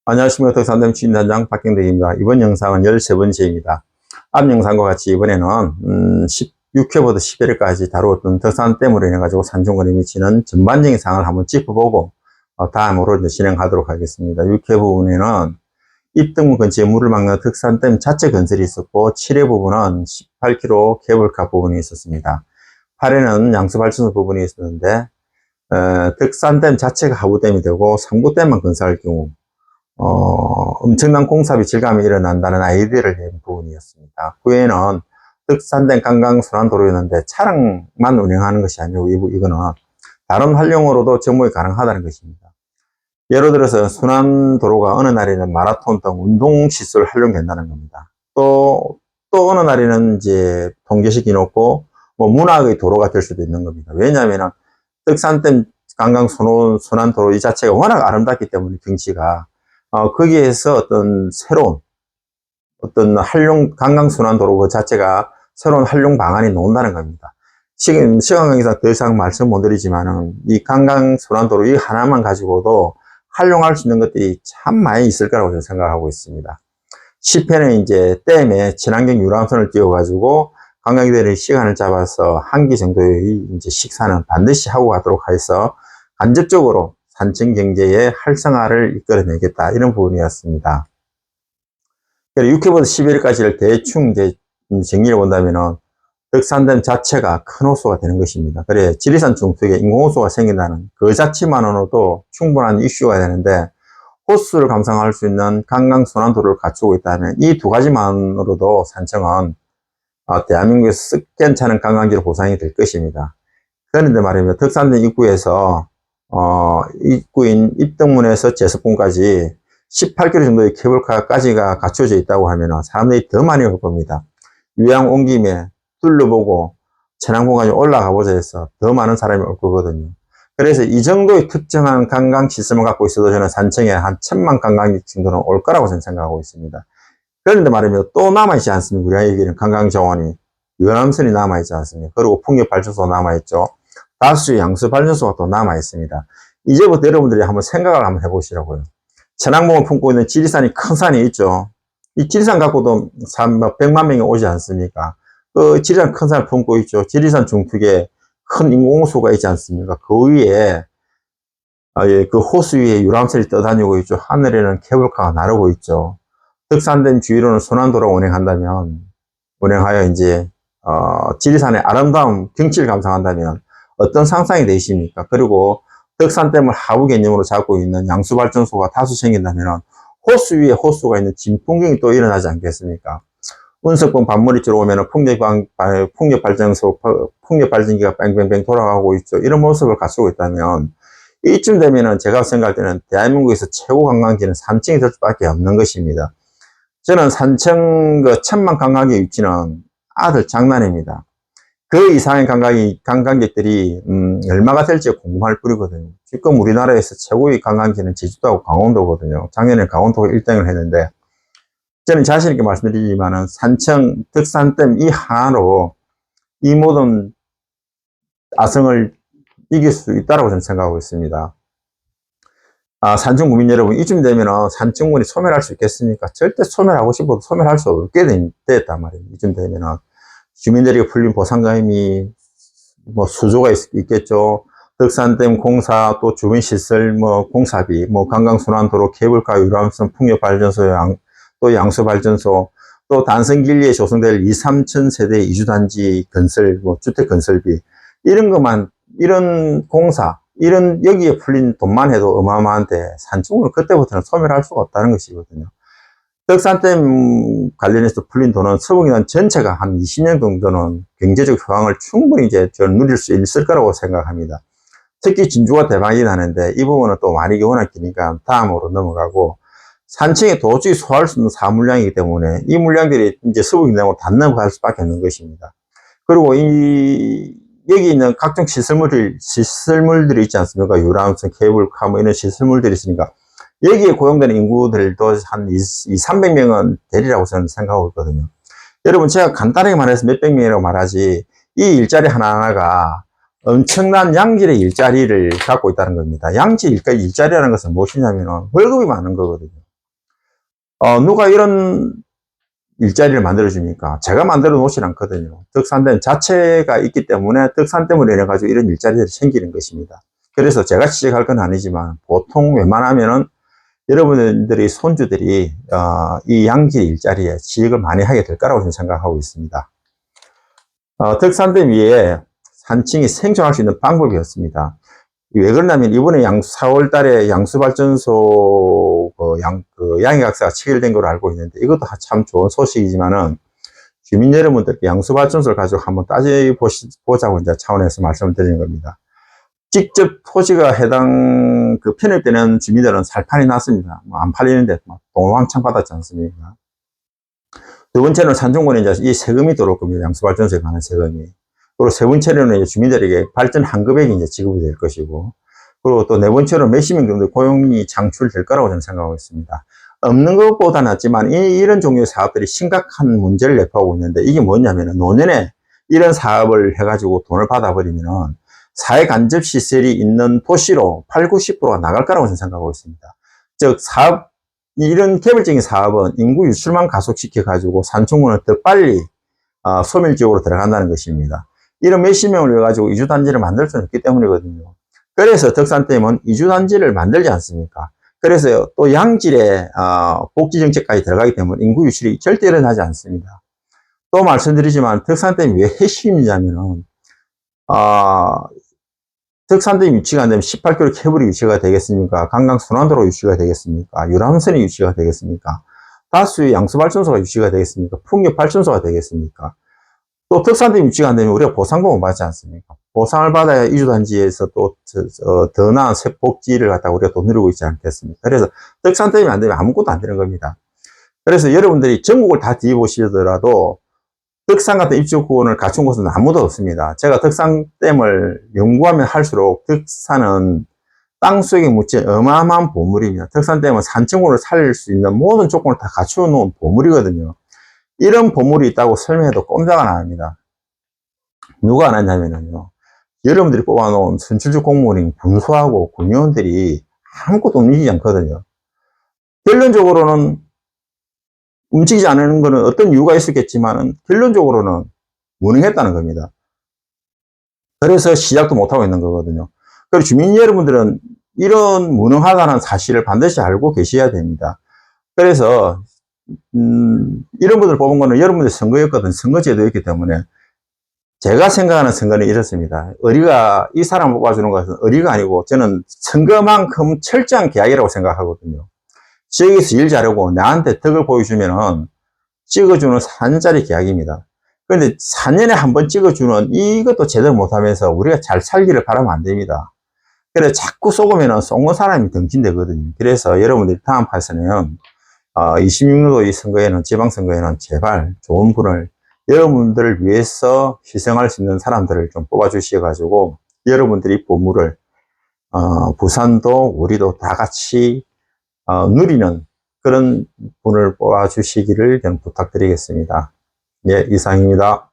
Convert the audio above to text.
안녕하십니까. 덕산댐 추진단장 박경덕입니다. 이번 영상은 13번째입니다. 앞 영상과 같이 이번에는 16회부터 11회까지 다루었던 덕산댐으로 인해 가지고 산중군에 미치는 전반적인 상황을 한번 짚어보고 다음으로 이제 진행하도록 하겠습니다. 6회 부분에는 입등문 근처에 물을 막는 덕산댐 자체 건설이 있었고, 7회 부분은 18km 케이블카 부분이 있었습니다. 8회는 양수발전소 부분이 있었는데 덕산댐 자체가 하부댐이 되고 상부댐만 건설할 경우 엄청난 공사비 질감이 일어난다는 아이디어를 낸 부분이었습니다. 그 외에는 덕산댐 관광순환도로였는데 차량만 운행하는 것이 아니고 이거는 다른 활용으로도 접목이 가능하다는 것입니다. 예를 들어서 순환도로가 어느 날에는 마라톤 등 운동시설 활용된다는 겁니다. 또 어느 날에는 이제 통제시키 놓고 문학의 도로가 될 수도 있는 겁니다. 왜냐하면 덕산댐 관광순환도로 이 자체가 워낙 아름답기 때문에 경치가 거기에서 새로운 관광순환도로 그 자체가 새로운 활용 방안이 나온다는 겁니다. 지금 시간 관계상 더 이상 말씀 못 드리지만은 이 관광순환도로 이 하나만 가지고도 활용할 수 있는 것들이 참 많이 있을 거라고 저는 생각하고 있습니다. 10회는 이제 댐에 친환경 유람선을 띄워가지고 관광객들이 시간을 잡아서 한 끼 정도의 이제 식사는 반드시 하고 가도록 해서 간접적으로 산청 경제의 활성화를 이끌어내겠다, 이런 부분이었습니다. 6회부터 11회까지를 대충 이제 정리해 본다면은 덕산댐 자체가 큰 호수가 되는 것입니다. 그래 지리산 중턱에 인공호수가 생긴다는 그 자체만으로도 충분한 이슈가 되는데, 호수를 감상할 수 있는 관광순환도로를 갖추고 있다면 이 두 가지만으로도 산청은 대한민국에서 썩 괜찮은 관광지로 보상이 될 것입니다. 그런데 말입니다. 덕산댐 입구에서 입구인 입등문에서 제석봉까지 18km 정도의 케이블카까지가 갖춰져 있다고 하면 사람들이 더 많이 올 겁니다. 유양 온 김에 둘러보고 천왕봉까지 올라가 보자 해서 더 많은 사람이 올 거거든요. 그래서 이 정도의 특정한 관광 시스템을 갖고 있어도 저는 산청에 한 1000만 관광객 정도는 올 거라고 저는 생각하고 있습니다. 그런데 말입니다. 또 남아있지 않습니까? 우리에게는 관광자원이, 유람선이 남아있지 않습니까? 그리고 풍력발전소 남아있죠. 다수의 양수발전소가 또 남아있습니다. 이제부터 여러분들이 한번 생각을 한번 해보시라고요. 천왕봉을 품고 있는 지리산이 큰 산이 있죠. 이 지리산 갖고도 100만 명이 오지 않습니까? 그 지리산 큰 산을 품고 있죠. 지리산 중턱에 큰 인공호수가 있지 않습니까? 그 위에 그 호수 위에 유람선이 떠다니고 있죠. 하늘에는 케이블카가 나르고 있죠. 덕산댐 주위로는 순환도로가 운행하여 이제 지리산의 아름다운 경치를 감상한다면 어떤 상상이 되십니까? 그리고 덕산댐을 하부 개념으로 잡고 있는 양수발전소가 다수 생긴다면 호수 위에 호수가 있는 진풍경이 또 일어나지 않겠습니까? 운석봉 반머리째로 오면 풍력발전기가 뺑뺑뺑 돌아가고 있죠. 이런 모습을 갖추고 있다면 이쯤 되면은 제가 생각할 때는 대한민국에서 최고 관광지는 산청이 될 수밖에 없는 것입니다. 저는 산청 1000만 관광객 위치는 아들 장난입니다. 그 이상의 관광객들이 얼마가 될지 궁금할 뿐이거든요. 지금 우리나라에서 최고의 관광지는 제주도하고 강원도거든요. 작년에 강원도가 1등을 했는데, 저는 자신있게 말씀드리지만은 산청, 덕산댐 이 하나로 이 모든 아성을 이길 수 있다고 저는 생각하고 있습니다. 산청 구민 여러분, 이쯤 되면은 산청군이 소멸할 수 있겠습니까? 절대 소멸하고 싶어도 소멸할 수 없게 됐단 말이에요. 이쯤 되면은 주민들에게 풀린 보상금이 수조가 있겠죠. 덕산댐 공사, 또 주민시설 공사비, 관광순환도로, 케이블카, 유람선, 풍력발전소, 또 양수발전소, 또 단성길리에 조성될 2, 3천 세대 이주단지 건설, 주택 건설비, 이런 것만, 이런 공사, 여기에 풀린 돈만 해도 어마어마한데 산청군은 그때부터는 소멸할 수가 없다는 것이거든요. 덕산댐 관련해서 풀린 돈은 서북이단 전체가 한 20년 정도는 경제적 효황을 충분히 이제 누릴 수 있을 거라고 생각합니다. 특히 진주가 대박이 나는데 이 부분은 또 말이 워낙 기니까 다음으로 넘어가고, 산청에 도저히 소화할 수 없는 사물량이기 때문에 이 물량들이 이제 서북이단으로 다 넘어갈 수밖에 없는 것입니다. 그리고 여기 있는 각종 시설물들이 있지 않습니까? 유람선, 케이블카, 이런 시설물들이 있으니까 여기에 고용되는 인구들도 한 300명은 되리라고 저는 생각하고 있거든요. 여러분, 제가 간단하게 말해서 몇백 명이라고 말하지, 이 일자리 하나하나가 엄청난 양질의 일자리를 갖고 있다는 겁니다. 양질 일자리라는 것은 무엇이냐면 월급이 많은 거거든요. 누가 이런 일자리를 만들어줍니까? 제가 만들어 놓진 않거든요. 덕산댐 자체가 있기 때문에 덕산 때문에 인해가지고 이런 일자리들이 생기는 것입니다. 그래서 제가 지적할 건 아니지만 보통 웬만하면은 여러분들이 손주들이 이 양질 일자리에 취직을 많이 하게 될 거라고 저는 생각하고 있습니다. 덕산댐 위에 산층이 생존할 수 있는 방법이었습니다. 왜 그러냐면 이번에 4월 달에 양수발전소 양해각서가 체결된 걸로 알고 있는데 이것도 참 좋은 소식이지만은 주민 여러분들께 양수발전소를 가지고 한번 따져보자고 이제 차원에서 말씀을 드리는 겁니다. 직접 토지가 해당 편입되는 주민들은 살판이 났습니다. 안 팔리는데 돈을 왕창 받았지 않습니까? 두 번째는 산중군에 이제 이 세금이 들어올 겁니다. 양수발전소에 관한 세금이. 그리고 세 번째로는 이제 주민들에게 발전 한급액이 이제 지급이 될 것이고, 그리고 또 네 번째로 몇십 명 정도 고용이 창출될 거라고 저는 생각하고 있습니다. 없는 것보다 낫지만 이런 종류의 사업들이 심각한 문제를 내포하고 있는데 이게 뭐냐면은 노년에 이런 사업을 해가지고 돈을 받아버리면은 사회 간접 시설이 있는 도시로 8, 90%가 나갈 거라고 저는 생각하고 있습니다. 즉 이런 개별적인 사업은 인구 유출만 가속시켜가지고 산청군을 더 빨리 소멸 지역으로 들어간다는 것입니다. 이런 몇십 명을 위해 가지고 이주단지를 만들 수는 없기 때문이거든요. 그래서 덕산댐은 이주단지를 만들지 않습니까? 그래서 또 양질의 복지정책까지 들어가기 때문에 인구 유출이 절대 일어나지 않습니다. 또 말씀드리지만 덕산댐이 왜 핵심이냐면은 덕산댐 유치가 안 되면 18km 케이블이 유치가 되겠습니까? 강강 순환도로 유치가 되겠습니까? 유람선이 유치가 되겠습니까? 다수의 양수발전소가 유치가 되겠습니까? 풍력발전소가 되겠습니까? 또 덕산댐 유치가 안 되면 우리가 보상금을 받지 않습니까? 보상을 받아야 이주단지에서 또 더 나은 복지를 갖다가 우리가 또 누리고 있지 않겠습니까? 그래서 덕산댐이 안 되면 아무것도 안 되는 겁니다. 그래서 여러분들이 전국을 다 뒤보시더라도 덕산 같은 입주권을 갖춘 곳은 아무도 없습니다. 제가 덕산댐을 연구하면 할수록 덕산은 땅속에 묻힌 어마어마한 보물입니다. 덕산댐은 산청구를 살릴 수 있는 모든 조건을 다 갖추어 놓은 보물이거든요. 이런 보물이 있다고 설명해도 꼼짝 안 합니다. 누가 안 하냐면요. 여러분들이 뽑아놓은 선출직 공무원인 군수하고 군의원들이 아무것도 움직이지 않거든요. 결론적으로는 움직이지 않는 것은 어떤 이유가 있었겠지만 결론적으로는 무능했다는 겁니다. 그래서 시작도 못하고 있는 거거든요. 그리고 주민 여러분들은 이런 무능하다는 사실을 반드시 알고 계셔야 됩니다. 그래서 이런 분들 뽑은 거는 여러분들 선거였거든. 선거제도였기 때문에 제가 생각하는 선거는 이렇습니다. 이 사람 뽑아주는 것은 의리가 아니고 저는 선거만큼 철저한 계약이라고 생각하거든요. 지역에서 일 잘하고 나한테 덕을 보여주면은 찍어주는 4년짜리 계약입니다. 그런데 4년에 한 번 찍어주는 이것도 제대로 못하면서 우리가 잘 살기를 바라면 안 됩니다. 그래서 자꾸 쏘으면은 쏜 사람이 등진되거든요. 그래서 여러분들이 다음 판에서는 26년도 이 선거에는 지방선거에는 제발 좋은 분을 여러분들을 위해서 희생할 수 있는 사람들을 좀 뽑아주셔가지고 여러분들이 보물을 부산도 우리도 다 같이 누리는 그런 분을 뽑아주시기를 저는 부탁드리겠습니다. 예, 이상입니다.